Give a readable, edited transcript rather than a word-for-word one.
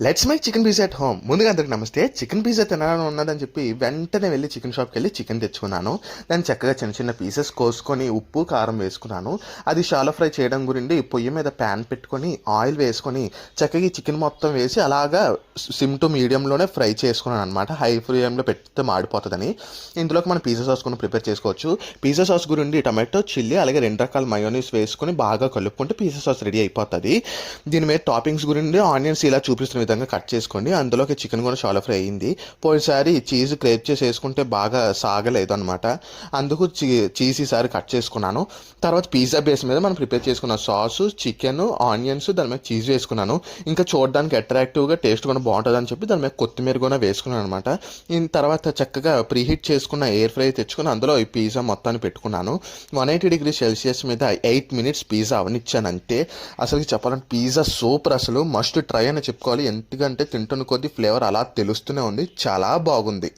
Let's make chicken pizza at home. ముందుగా అందరికి నమస్తే. చికెన్ పిజ్జా తినాలని ఉన్నదని చెప్పి వెంటనే వెళ్ళి చికెన్ షాప్కి వెళ్ళి చికెన్ తెచ్చుకున్నాను. దాన్ని చక్కగా చిన్న చిన్న పీసెస్ కోసుకొని ఉప్పు కారం వేసుకున్నాను. అది షాలో ఫ్రై చేయడం గురించి పొయ్యి మీద ప్యాన్ పెట్టుకొని ఆయిల్ వేసుకొని చక్కగా ఈ చికెన్ మొత్తం వేసి అలాగా సిమ్ టు మీడియంలోనే ఫ్రై చేసుకున్నాను అనమాట. హై ఫ్లేమ్లో పెడితే మాడిపోతుందని. ఇందులోకి మనం పిజ్జా సాస్ కూడా ప్రిపేర్ చేసుకోవచ్చు. పిజ్జా సాస్ గురించి టమాటో చిల్లీ అలాగే 2 రకాల మయోనీస్ వేసుకొని బాగా కలుపుకుంటే పిజ్జా సాస్ రెడీ అయిపోతుంది. దీని మీద టాపింగ్స్ గురించి ఆనియన్స్ ఇలా చూపిస్తున్న విధంగా కట్ చేసుకోండి. అందులోకి చికెన్ కూడా షాలో ఫ్రై అయింది. పోయినసారి చీజ్ క్రేప్ చేసి వేసుకుంటే బాగా సాగలేదు అనమాట. అందుకు చీజ్ ఈసారి కట్ చేసుకున్నాను. తర్వాత పిజ్జా బేస్ మీద మనం ప్రిపేర్ చేసుకున్న సాసు, చికెన్, ఆనియన్స్, దాని మీద చీజ్ వేసుకున్నాను. ఇంకా చూడడానికి అట్రాక్టివ్గా టేస్ట్ కూడా బాగుంటుంది అని చెప్పి దాని మీద కొత్తిమీర కూడా వేసుకున్నాను అనమాట. తర్వాత చక్కగా ప్రీహీట్ చేసుకున్న ఎయిర్ ఫ్రై తెచ్చుకుని అందులో ఈ పిజ్జా మొత్తాన్ని పెట్టుకున్నాను. 180°C మీద 8 minutes పిజ్జా అవనిచ్చాను అంతే. అసలు చెప్పాలంటే పిజ్జా సూపర్, అసలు మస్ట్ ట్రై అని చెప్పుకోవాలి. ఎందుకంటే తింటున్న కొద్దీ ఫ్లేవర్ అలా తెలుస్తూనే ఉంది. చాలా బాగుంది.